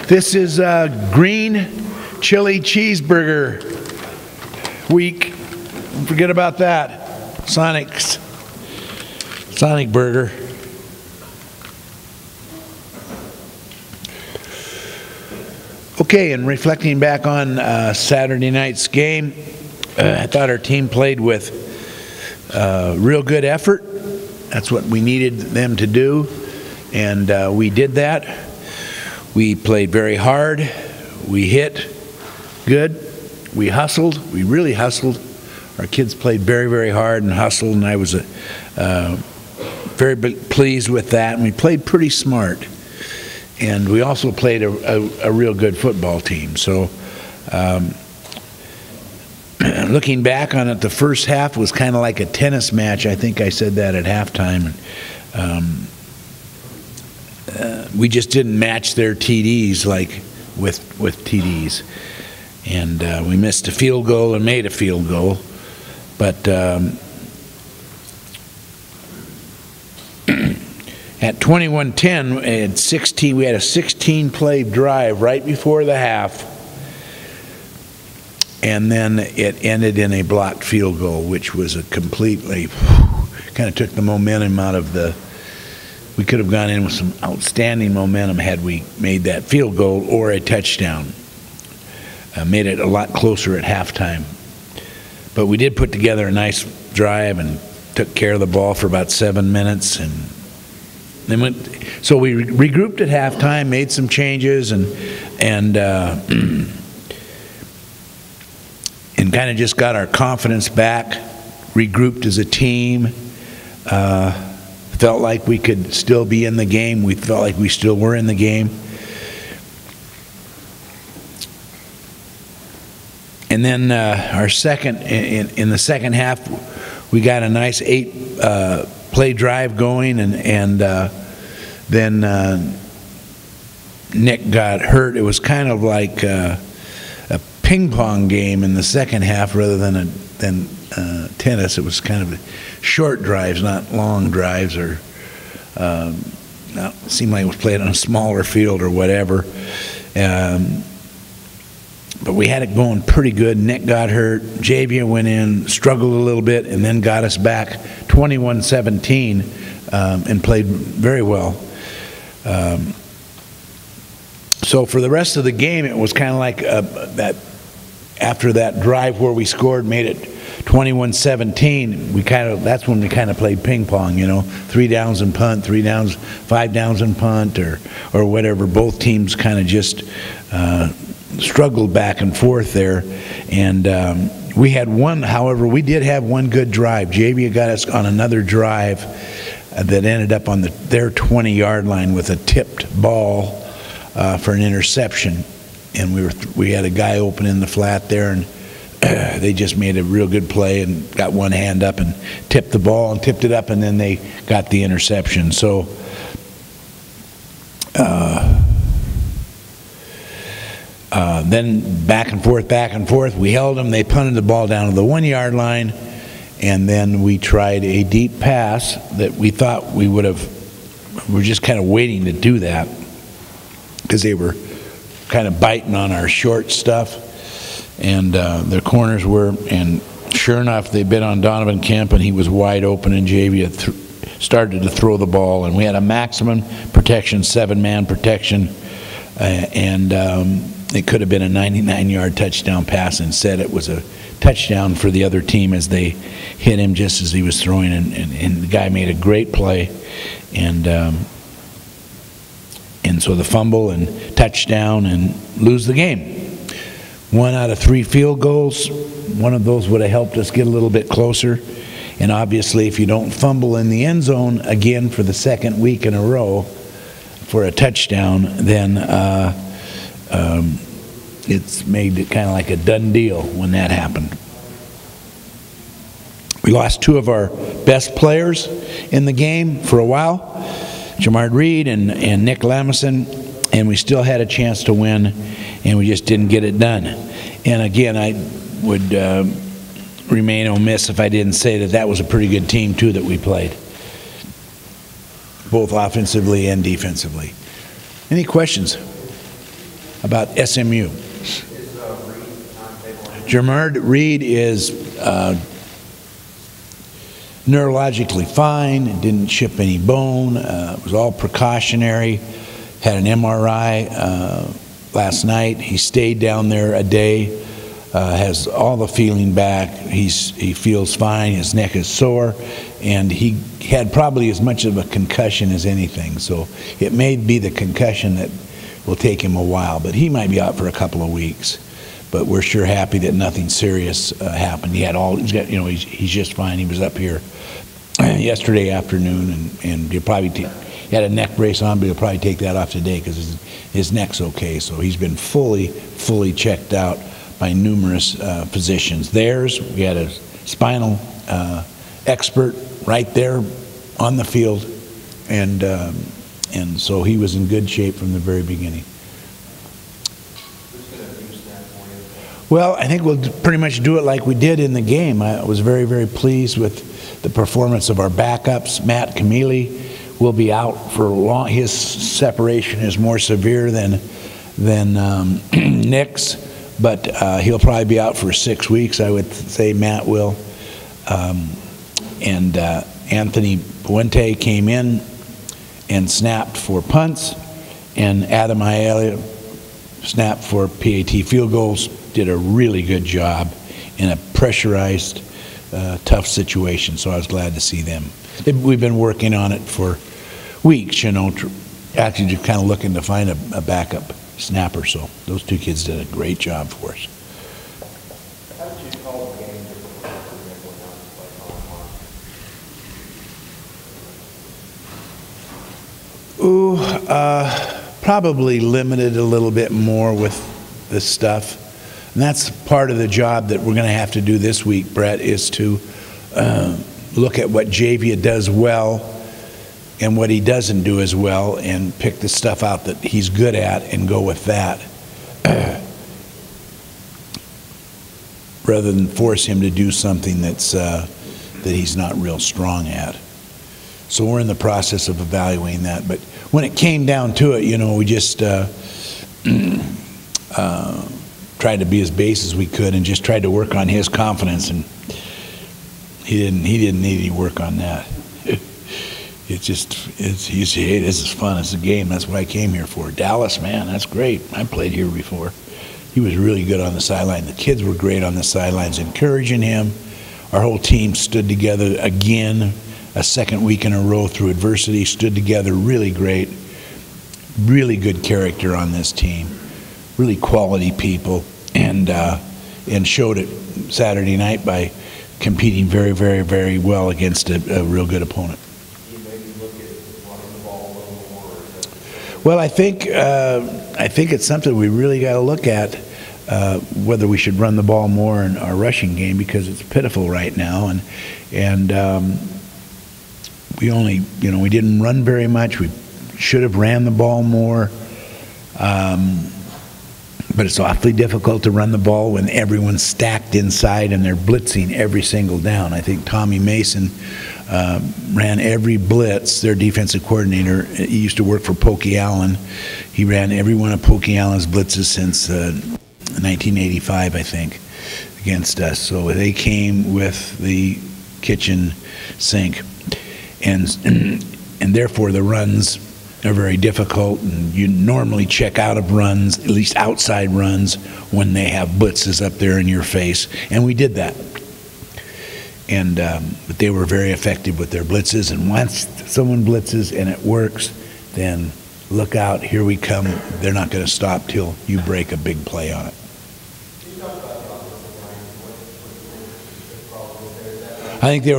This is green chili cheeseburger week. Forget about that. Sonic burger. Okay, and reflecting back on Saturday night's game, I thought our team played with real good effort. That's what we needed them to do, and we did that. We played very hard. We hit good. We hustled. We really hustled. Our kids played very, very hard and hustled, and I was very pleased with that. And we played pretty smart. And we also played a real good football team. So looking back on it, the first half was kind of like a tennis match. I think I said that at halftime. We just didn't match their TDs like with TDs. And we missed a field goal and made a field goal. But at 21-10, at 16, we had a 16-play drive right before the half. And then it ended in a blocked field goal, which was a completely, kind of took the momentum out of the, we could have gone in with some outstanding momentum had we made that field goal or a touchdown. Made it a lot closer at halftime. But we did put together a nice drive and took care of the ball for about 7 minutes. And then so we regrouped at halftime, made some changes, and kind of just got our confidence back, regrouped as a team, felt like we could still be in the game. We felt like we still were in the game. And then our second, in the second half, we got a nice 8-play drive going, and then Nick got hurt. It was kind of like a ping pong game in the second half rather than tennis. It was kind of short drives, not long drives, or it seemed like it was played on a smaller field or whatever. But we had it going pretty good. Nick got hurt. Javier went in, struggled a little bit, and then got us back 21-17 and played very well. So for the rest of the game, it was kind of like that. After that drive where we scored, made it 21-17. That's when we kind of played ping pong. 3 downs and punt, 3 downs, 5 downs and punt, or whatever. Both teams kind of just struggled back and forth there, and we had one. However, we did have one good drive. Javier got us on another drive that ended up on their 20-yard line with a tipped ball for an interception, and we had a guy open in the flat there, and they just made a real good play and got one hand up and tipped the ball and tipped it up, and then they got the interception. So then back and forth. We held them. They punted the ball down to the 1-yard line, and then we tried a deep pass that we thought we would have. We were just kind of waiting to do that because they were kind of biting on our short stuff, and their corners were. And sure enough, they bit on Donovan Kemp, and he was wide open, and Javier started to throw the ball, and we had a maximum protection, 7-man protection, and it could have been a 99-yard touchdown pass. Instead, it was a touchdown for the other team as they hit him just as he was throwing, and the guy made a great play, and so the fumble and touchdown and lose the game. 1 out of 3 field goals. One of those would have helped us get a little bit closer, and obviously if you don't fumble in the end zone again for the second week in a row for a touchdown, then it's made it kind of like a done deal when that happened. We lost 2 of our best players in the game for a while, Jamard Reed and Nick Lamison, and we still had a chance to win, and we just didn't get it done. And again, I would remain remiss if I didn't say that was a pretty good team too that we played. both offensively and defensively. Any questions about SMU? Jermard Reed is neurologically fine, didn't chip any bone, it was all precautionary, had an MRI last night. He stayed down there a day, has all the feeling back, he feels fine, his neck is sore, and he had probably as much of a concussion as anything, so it may be the concussion that will take him a while, but he might be out for a couple of weeks. But we're sure happy that nothing serious happened. He's just fine. He was up here yesterday afternoon, and he had a neck brace on, but he'll probably take that off today because his neck's okay. So he's been fully checked out by numerous physicians. We had a spinal expert right there on the field, and so he was in good shape from the very beginning. Well, I think we'll pretty much do it like we did in the game. I was very, very pleased with the performance of our backups. Matt Camille will be out for long. His separation is more severe than Nick's, but he'll probably be out for 6 weeks. I would say Matt will. And Anthony Puente came in and snapped for punts, and Adam Ayala snapped for PAT field goals. Did a really good job in a pressurized, tough situation, so I was glad to see them. We've been working on it for weeks, actually just kind of looking to find a backup snapper, so those two kids did a great job for us. How did you call the game Probably limited a little bit more with this stuff. And that's part of the job that we're going to have to do this week, Brett, is to look at what Javia does well and what he doesn't do as well and pick the stuff out that he's good at and go with that rather than force him to do something that's that he's not real strong at. So we're in the process of evaluating that. But when it came down to it, we just tried to be as base as we could and just tried to work on his confidence, and he didn't need any work on that. He said, hey, this is fun, it's a game, that's what I came here for. Dallas, man, that's great, I played here before. He was really good on the sideline. The kids were great on the sidelines, encouraging him. Our whole team stood together again, a second week in a row through adversity, stood together really great, really good character on this team, really quality people, and showed it Saturday night by competing very, very, very well against a real good opponent. You maybe look at running the ball a little more? Well, I think it's something we really got to look at, whether we should run the ball more in our rushing game, because it's pitiful right now, and we only, we didn't run very much. We should have ran the ball more. But it's awfully difficult to run the ball when everyone's stacked inside and they're blitzing every single down. I think Tommy Mason ran every blitz. Their defensive coordinator, he used to work for Pokey Allen. He ran every one of Pokey Allen's blitzes since 1985, I think, against us. So they came with the kitchen sink. And therefore the runs are very difficult, and you normally check out of runs, at least outside runs, when they have blitzes up there in your face, and we did that. And but they were very effective with their blitzes, and once someone blitzes and it works, then look out, here we come. They're not going to stop till you break a big play on it. I think they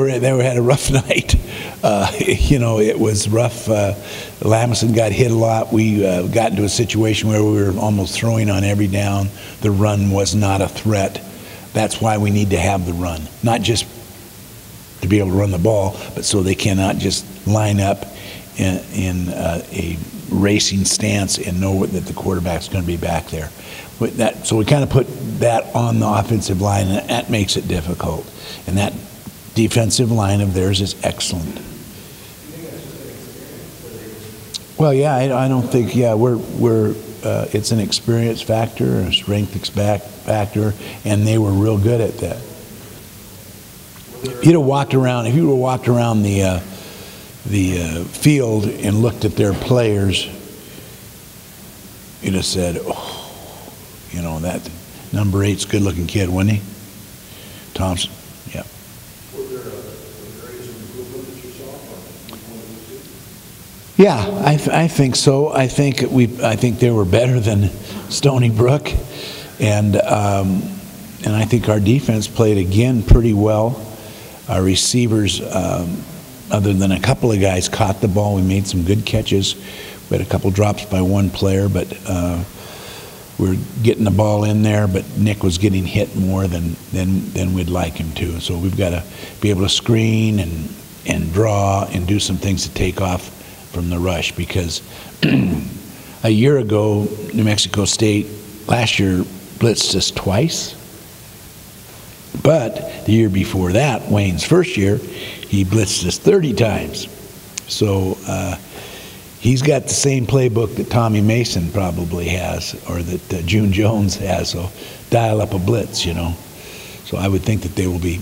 had a rough night. It was rough. Lamison got hit a lot. We got into a situation where we were almost throwing on every down. The run was not a threat. That's why we need to have the run, not just to be able to run the ball, but so they cannot just line up in a racing stance and know that the quarterback's going to be back there. So we kind of put that on the offensive line, and that makes it difficult. And that defensive line of theirs is excellent. Well, yeah, I don't think, yeah, it's an experience factor, a strength factor, and they were real good at that. If you would have walked around the field and looked at their players, you'd have said, oh, you know, that number 8's a good-looking kid, wasn't he? Thompson, yeah. Was there areas of improvement that you saw from Yeah, I think so. I think they were better than Stony Brook, and I think our defense played again pretty well. Our receivers, other than a couple of guys, caught the ball. We made some good catches. We had a couple drops by one player, but we're getting the ball in there. But Nick was getting hit more than we'd like him to. So we've got to be able to screen and draw and do some things to take off from the rush, because a year ago, New Mexico State last year blitzed us twice. But the year before that, Wayne's first year, he blitzed us 30 times. So he's got the same playbook that Tommy Mason probably has, or that June Jones has. So dial up a blitz, you know. So I would think that they will be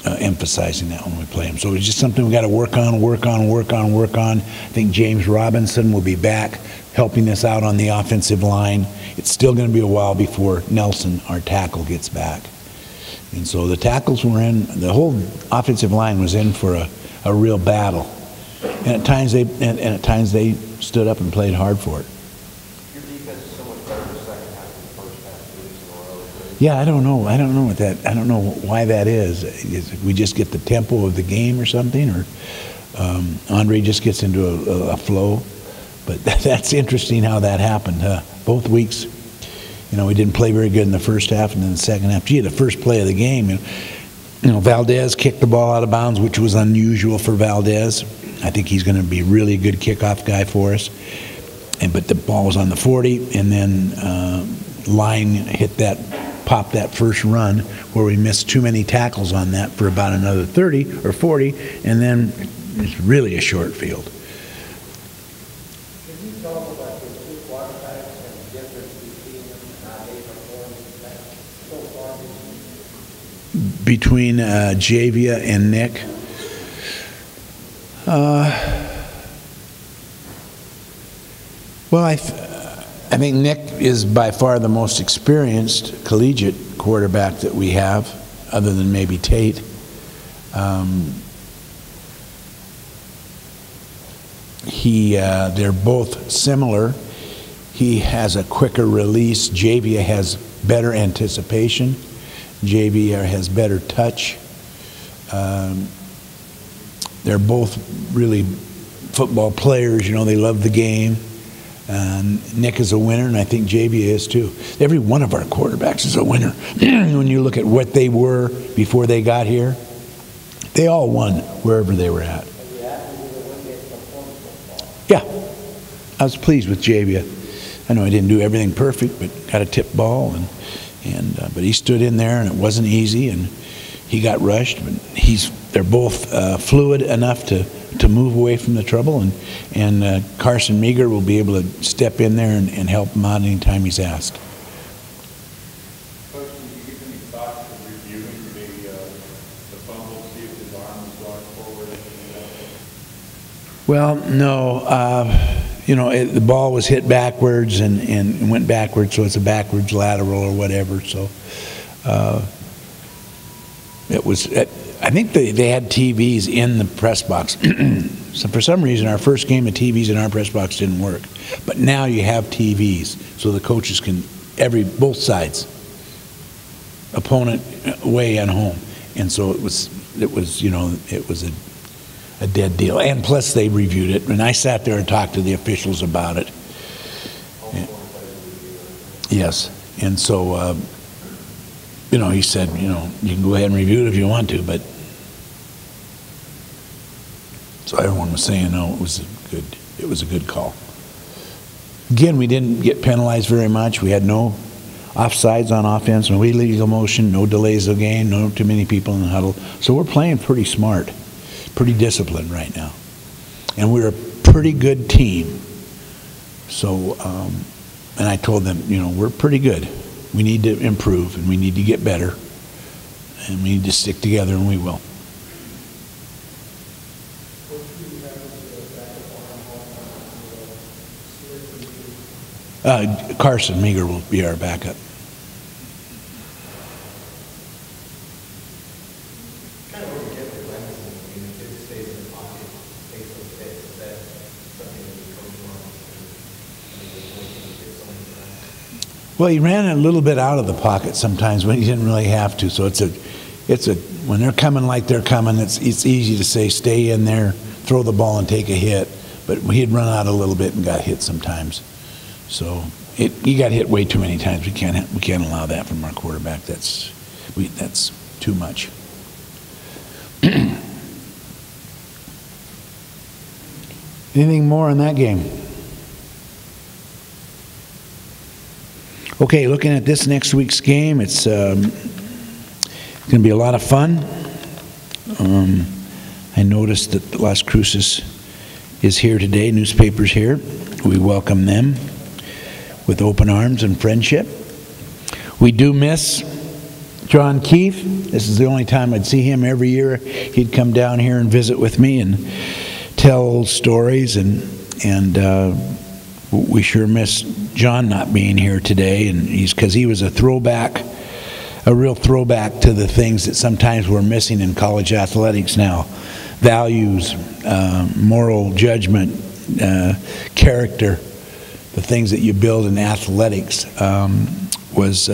emphasizing that when we play them. So it's just something we got to work on. I think James Robinson will be back helping us out on the offensive line. It's still going to be a while before Nelson, our tackle, gets back. And so the tackles were in, the whole offensive line was in for a real battle. And at times they stood up and played hard for it. Your defense is so much better in the second half than the first half, 2 weeks in a row. Yeah, I don't know why that is. We just get the tempo of the game or something, or Andre just gets into a flow. But that's interesting how that happened. Both weeks, you know, we didn't play very good in the first half, and then the second half. Gee, the first play of the game, you know, Valdez kicked the ball out of bounds, which was unusual for Valdez. I think he's going to be really a good kickoff guy for us. But the ball was on the 40, and then line popped that first run where we missed too many tackles on that for about another 30 or 40, and then it's really a short field. Can you talk about the two quarterbacks and the difference between them and how they performed so far this year? Between Javia and Nick? Well, I think Nick is by far the most experienced collegiate quarterback that we have, other than maybe Tate. They're both similar. He has a quicker release. Javia has better anticipation. Javia has better touch. They're both really football players. You know, they love the game. Nick is a winner, and I think Javia is too. Every one of our quarterbacks is a winner. When you look at what they were before they got here, they all won wherever they were at. Yeah, I was pleased with Javia. I know I didn't do everything perfect, but got a tip ball, but he stood in there, and it wasn't easy, and he got rushed. But they're both fluid enough to move away from the trouble, and Carson Meager will be able to step in there and help him out anytime he's asked. Coach, did you give any thought to reviewing the fumble, see if his arm was going forward? Well, no. You know, the ball was hit backwards and went backwards, so it's a backwards lateral or whatever. So it was. I think they had TVs in the press box. So for some reason, our first game of TVs in our press box didn't work. But now you have TVs, so the coaches can both sides, opponent, away and home, and so it was a dead deal. And plus, they reviewed it, and I sat there and talked to the officials about it. Yes, and so he said, you can go ahead and review it if you want to, but so everyone was saying, no, it was a good call. Again, we didn't get penalized very much. We had no offsides on offense, no illegal motion, no delays of game, no too many people in the huddle. So we're playing pretty smart, pretty disciplined right now. And we're a pretty good team. So, and I told them, you know, we're pretty good. We need to improve, and we need to get better, and we need to stick together, and we will. Carson Meager will be our backup. Kind of what you get with Lennon, I mean, if it stays in the pocket, takes those hits, is that something that you coach on? Well, he ran a little bit out of the pocket sometimes when he didn't really have to. So when they're coming like they're coming, it's easy to say stay in there, throw the ball and take a hit. But he'd run out a little bit and got hit sometimes. So he got hit way too many times. We can't allow that from our quarterback. That's too much. Anything more in that game? Okay, looking at this next week's game, it's going to be a lot of fun. I noticed that Las Cruces is here today. Newspapers here. We welcome them with open arms and friendship. We do miss John Keefe. This is the only time I'd see him every year. He'd come down here and visit with me and tell old stories, and we sure miss John not being here today, and because he was a real throwback to the things that sometimes we're missing in college athletics now. Values, moral judgment, character, the things that you build in athletics was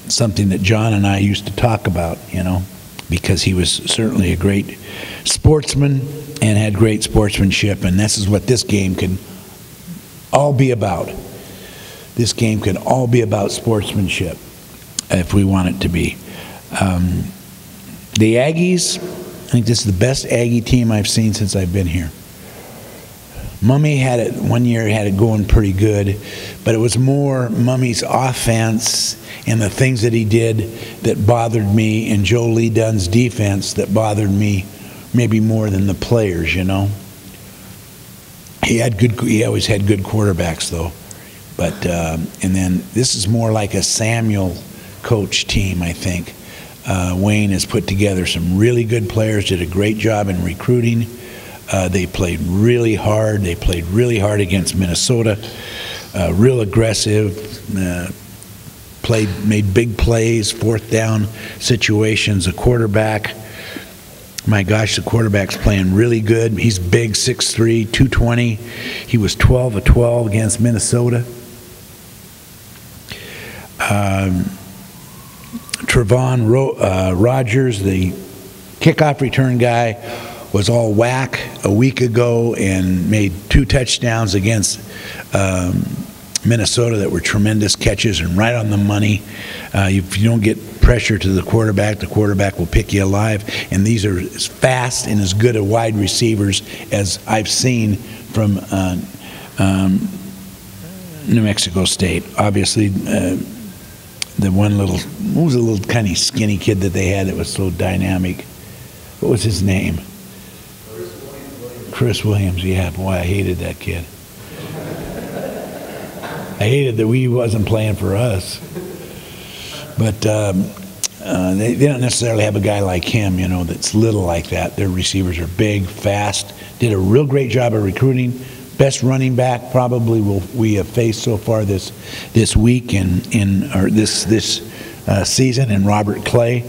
something that John and I used to talk about, you know, because he was certainly a great sportsman and had great sportsmanship, and this is what this game can all be about. This game can all be about sportsmanship if we want it to be. The Aggies, I think this is the best Aggie team I've seen since I've been here. Mummy had it one year, had it going pretty good, but it was more Mummy's offense and the things that he did that bothered me, and Joe Lee Dunn's defense that bothered me maybe more than the players, you know. He always had good quarterbacks though, but and then this is more like a Samuel coach team, I think. Wayne has put together some really good players, did a great job in recruiting. They played really hard. They played really hard against Minnesota, real aggressive, made big plays, fourth down situations. A quarterback, my gosh, the quarterback's playing really good. He's big, 6'3", 220. He was 12 of 12 against Minnesota. Trevon Rogers, the kickoff return guy, was all whack a week ago and made 2 touchdowns against Minnesota that were tremendous catches and right on the money. If you don't get pressure to the quarterback will pick you alive. And these are as fast and as good a wide receivers as I've seen from New Mexico State. Obviously, the one what was the little kind of skinny kid that they had that was so dynamic? What was his name? Chris Williams, yeah. Boy, I hated that kid. I hated that he wasn't playing for us. But they don't necessarily have a guy like him, you know, that's little like that. Their receivers are big, fast, did a real great job of recruiting. Best running back probably we have faced so far this week or this season, in Robert Clay.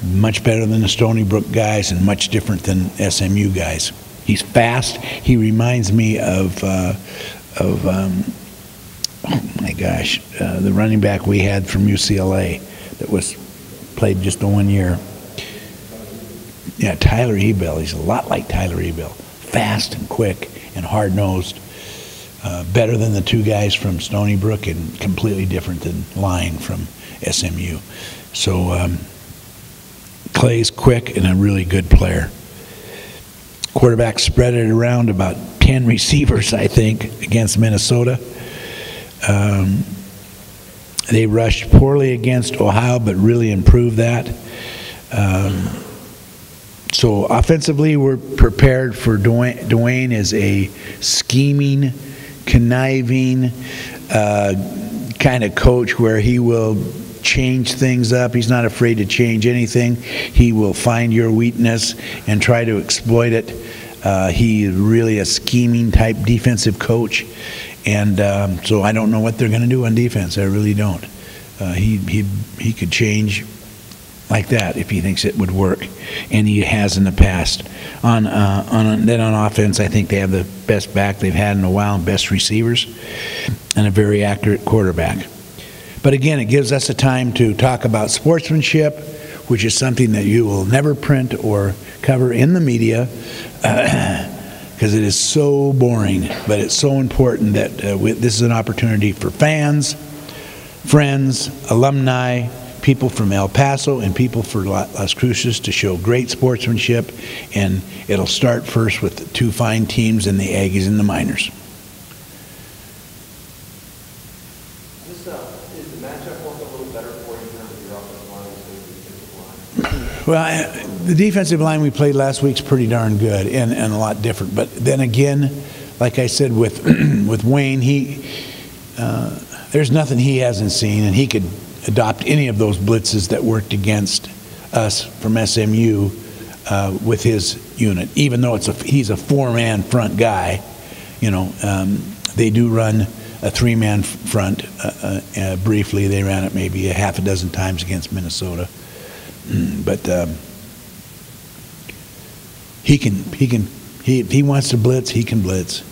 Much better than the Stony Brook guys and much different than SMU guys. He's fast. He reminds me of oh my gosh, the running back we had from UCLA that played just the 1 year. Yeah, Tyler Ebell. He's a lot like Tyler Ebell. Fast and quick and hard-nosed. Better than the 2 guys from Stony Brook and completely different than Line from SMU. So Clay's quick and a really good player. Quarterback spread it around about 10 receivers, I think, against Minnesota. They rushed poorly against Ohio, but really improved that. So offensively, we're prepared for Dwayne is a scheming conniving kind of coach where he will change things up. He's not afraid to change anything. He will find your weakness and try to exploit it. He is really a scheming type defensive coach, and so I don't know what they're going to do on defense. I really don't. He could change like that if he thinks it would work, and he has in the past. Then on offense, I think they have the best back they've had in a while, and best receivers, and a very accurate quarterback. But again, it gives us a time to talk about sportsmanship, which is something that you will never print or cover in the media, because it is so boring, but it's so important that this is an opportunity for fans, friends, alumni, people from El Paso, and people for Las Cruces to show great sportsmanship, and it'll start first with the two fine teams in the Aggies and the Miners. Is the matchup work a little better for you in terms of your offensive line and defensive line? Well, the defensive line we played last week's pretty darn good and a lot different. But then again, like I said with with Wayne, there's nothing he hasn't seen, and he could adopt any of those blitzes that worked against us from SMU with his unit. Even though he's a four-man front guy, they do run a three-man front. Briefly, they ran it maybe a half a dozen times against Minnesota. But if he wants to blitz, he can blitz.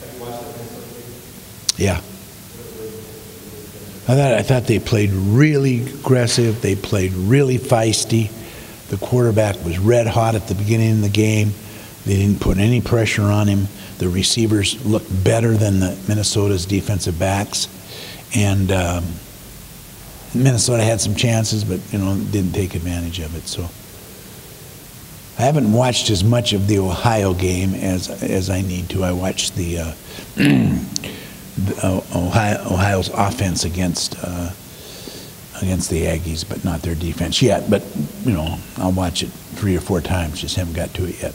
Have you watched the Minnesota game? Yeah. I thought they played really aggressive. They played really feisty. The quarterback was red hot at the beginning of the game. They didn't put any pressure on him. The receivers looked better than the Minnesota's defensive backs, and Minnesota had some chances, but didn't take advantage of it. So I haven't watched as much of the Ohio game as I need to. I watched the Ohio's offense against the Aggies, but not their defense yet. But I'll watch it 3 or 4 times. Just haven't got to it yet.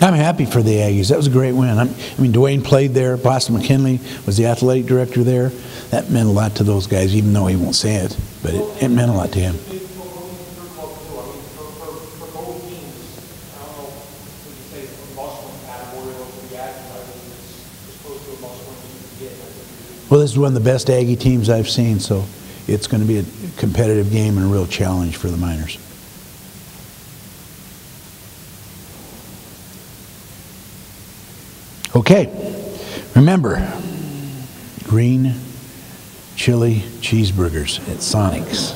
I'm happy for the Aggies. That was a great win. I mean, Dwayne played there. Boston McKinley was the athletic director there. That meant a lot to those guys, even though he won't say it. But it meant a lot to him. Well, this is one of the best Aggie teams I've seen, so it's going to be a competitive game and a real challenge for the Miners. Okay, remember, green chili cheeseburgers at Sonic's.